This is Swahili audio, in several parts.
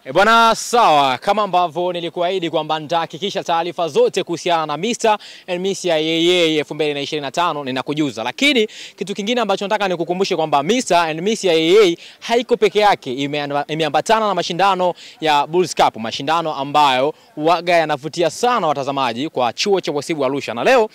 Bwana sawa, kama ambavyo nilikuahidi kwamba nitahakikisha taarifa zote kuhusiana na Mr and Miss Yeye 2025 ninakujuza. Lakini kitu kingine ambacho nataka nikukumbushe kwamba Mr and Miss Yeye haiko peke yake, imeambatana na mashindano ya Bulls Cup, mashindano ambayo waga yanavutia sana watazamaji kwa chuo cha Wasibu Arusha. Na leo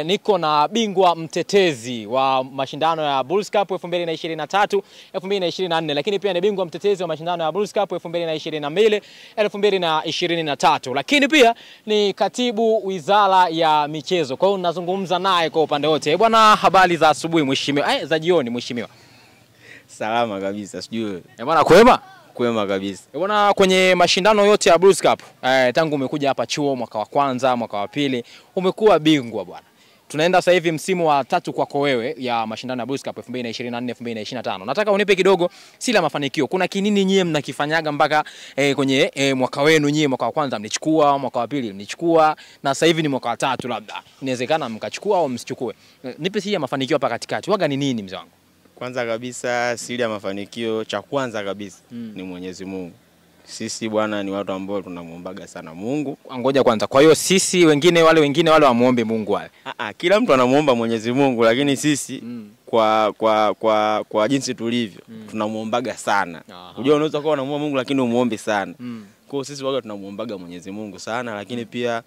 niko na bingwa mtetezi wa mashindano ya Bulls Cup 2023 2024, lakini pia ni bingwa mtetezi wa mashindano ya Bulls Cup 2022-2023, lakini pia ni katibu wizara ya michezo. Kwa hiyo ninazungumza naye kwa upande wote. Bwana, habari za asubuhi mheshimiwa, za jioni mheshimiwa? Salama kabisa, sijui. Bwana kwema? Kwema kabisa. Bwana, kwenye mashindano yote ya Bulls Cup tangu umekuja hapa chuo mwaka wa kwanza, mwaka wa pili, umekuwa bingwa bwana. Tunaenda sasa hivi msimu wa 3 kwako wewe ya mashindano ya Bulls Cup 2024-2025. Nataka unipe kidogo sila mafanikio. Kuna kinini nyie mnakifanyaga mpaka kwenye mwaka wenu nyie, mwaka wa kwanza mlichukua, mwaka wa pili mlichukua, na sasa hivi ni mwaka wa 3 labda. Inawezekana mkachukua au msichukue. Nipe siri ya mafanikio hapa katikati. Waga ni nini mzee wangu? Kwanza kabisa siri ya mafanikio cha kwanza kabisa ni Mwenyezi Mungu. Sisi bwana ni watu ambao tunamuombaga sana Mungu. Ngoja kwanza. Kwa hiyo sisi wengine wale wamuombe Mungu wale. Kila mtu anamuomba Mwenyezi Mungu, lakini sisi kwa jinsi tulivyo tunamuombaga sana. Unajua unaweza kuwa unamuomba Mungu lakini umuombe sana. Kwa hiyo sisi waga tunamuombaga Mwenyezi Mungu sana, lakini pia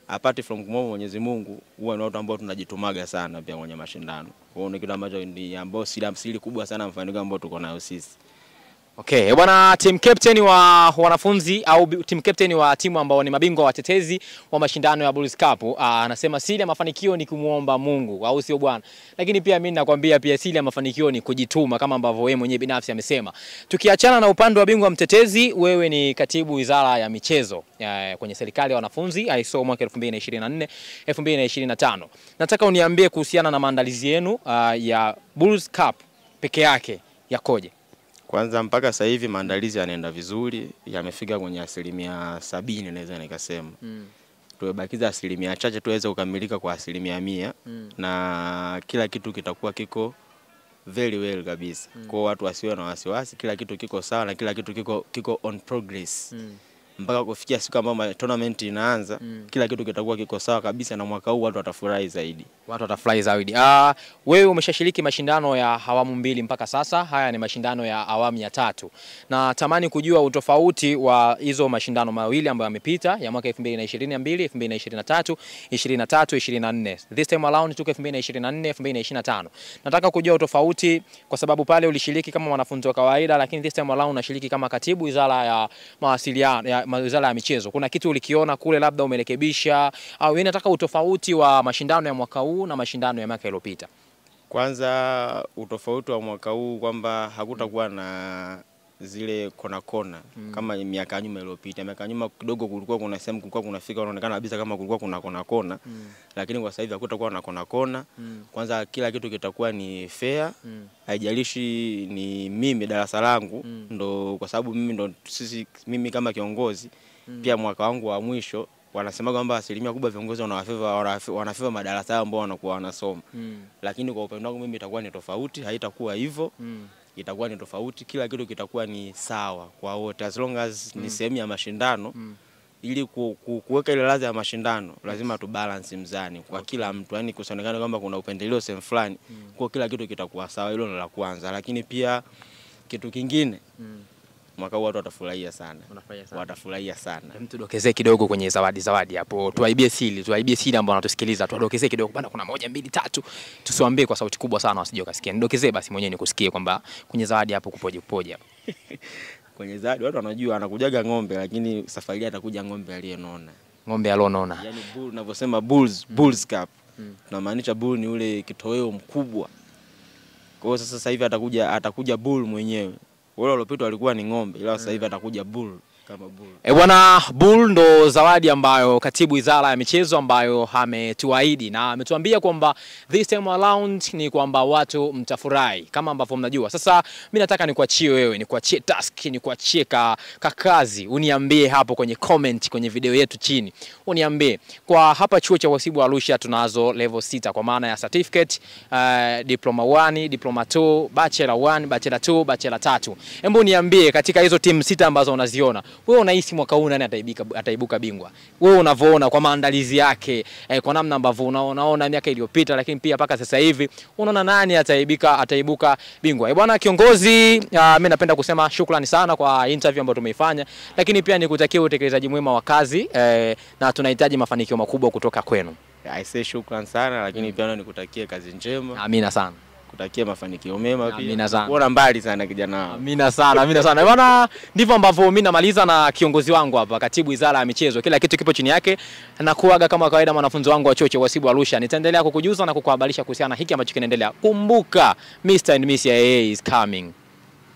apart from kumwomba Mwenyezi Mungu, huwa ni watu ambao tunajitumaga sana pia kwenye mashindano. Kwa hiyo ni kitu ambacho ni ambao siri kubwa sana mafanikio ambayo tuko nayo sisi. Okay, bwana, team captain wa wanafunzi au team captain wa timu ambao ni mabingwa watetezi wa mashindano ya Bulls Cup anasema siri ya mafanikio ni kumuomba Mungu, au sio bwana? Lakini pia mimi nakwambia pia siri ya mafanikio ni kujituma kama ambavyo wewe mwenyewe binafsi amesema. Tukiachana na upande wa bingwa mtetezi, wewe ni katibu wizara ya michezo kwenye serikali ya wanafunzi ISO mwaka 2024 2025. Nataka uniambie kuhusiana na maandalizi yenu ya Bulls Cup peke yake yakoje? Kwanza mpaka sasa hivi maandalizi yanaenda vizuri, yamefika kwenye 70% naweza nikasema. Tumebakiza 1% chache tuweze kukamilika kwa 100%, na kila kitu kitakuwa kiko very well kabisa. Kwa watu wasiwe na wasiwasi, kila kitu kiko sawa na kila kitu kiko on progress. Mpaka kufikia siku ambayo tournament inaanza, kila kitu kitakuwa kiko sawa kabisa, na mwaka huu watu watafurahi zaidi. Watu watafurahi zaidi. Wewe umeshashiriki mashindano ya awamu 2 mpaka sasa. Haya ni mashindano ya awamu ya 3. Na tamani kujua utofauti wa hizo mashindano mawili ambayo yamepita ya mwaka 2022, 2023, 24. This time around tuko 2024, 2025. Nataka kujua utofauti kwa sababu pale ulishiriki kama mwanafunzi wa kawaida, lakini this time around unashiriki kama katibu wizara ya mawasiliano, wizara ya michezo. Kuna kitu ulikiona kule labda umerekebisha, au wewe nataka utofauti wa mashindano ya mwaka huu na mashindano ya mwaka iliyopita? Kwanza utofauti wa mwaka huu kwamba hakutakuwa na zile kona kama miaka nyuma iliyopita. Miaka nyuma kidogo kulikuwa kuna sehemu kulikuwa kunafika unaonekana kabisa kama kulikuwa kuna kona, lakini kwa sasa hivi hakutakuwa na kona. Kwanza kila kitu kitakuwa ni fair, haijalishi ni mimi darasa langu ndo, kwa sababu mimi kama kiongozi pia mwaka wangu wa mwisho wanasema kwamba 1% kubwa viongozi wanafeva madarasa ambao wanakuwa wanasoma. Lakini kwa upande wangu mimi itakuwa ni tofauti, haitakuwa hivyo. Itakuwa ni tofauti, kila kitu kitakuwa ni sawa kwa wote as long as ni sehemu ya mashindano. Ili kuweka ile ladha ya mashindano lazima tu balance mzani kwa kila mtu, yani kusionekana kwamba kuna upendeleo sehemu fulani. Kwa kila kitu kitakuwa sawa, hilo ni la kwanza. Lakini pia kitu kingine, mwaka huu watu watafurahia sana. Watafurahia sana. Mtu dokezee kidogo kwenye zawadi hapo. Tuaibie siri ambao wanatusikiliza. Tuadokezee kidogo bana, kuna 1 2 3. Tusiwaambie kwa sauti kubwa sana wasije wakasikia. Nidokezee basi mwenyewe nikusikie kwamba kwenye zawadi hapo kupoje hapo. Kwenye zawadi watu wanajua anakujaga ng'ombe, lakini safari atakuja ng'ombe aliyenona. Ng'ombe alionona. Yaani bull, unavyosema Bulls Cup. Tunamaanisha bull ni ule kitoweo mkubwa. Kwa hiyo sasa hivi atakuja bull mwenyewe. Wale waliopita walikuwa ni ng'ombe, ila sasa hivi atakuja bull kama bull. Bwana, bull ndo zawadi ambayo katibu wizara ya michezo ambayo ametuahidi na ametuambia kwamba this time around ni kwamba watu mtafurahi kama ambavyo mnajua. Sasa mimi nataka nikuachie wewe, nikuachie task, nikuachie kazi. Uniambie hapo kwenye comment kwenye video yetu chini. Uniambie kwa hapa chuo cha Wasibu Arusha tunazo level 6 kwa maana ya certificate, diploma 1, diploma 2, bachelor 1, bachelor 2, bachelor 3. Hebu niambie katika hizo timu 6 ambazo unaziona, wewe unahisi mwaka huu nani ataibuka bingwa? Wewe unavyoona kwa maandalizi yake, kwa namna ambavyo unaona miaka iliyopita, lakini pia mpaka sasa hivi unaona nani ataibuka bingwa? Bwana kiongozi, mimi napenda kusema shukrani sana kwa interview ambayo tumeifanya, lakini pia nikutakia utekelezaji mwema wa kazi, na tunahitaji mafanikio makubwa kutoka kwenu. I say shukrani sana, lakini pia nikutakie kazi njema. Amina sana. Kutakia mafanikio mema pia. Amina sana. Uona mbali sana kijana. Amina sana. Bwana, ndivyo ambavyo mimi namaliza na kiongozi wangu hapa, katibu wizara ya michezo. Kila kitu kipo chini yake. Na kuaga kama kawaida mwanafunzi wangu wa chuo cha uhasibu Arusha. Nitaendelea kukujuza na kukuhabarisha kuhusiana hiki ambacho kinaendelea. Kumbuka, Mr. and Miss AA is coming.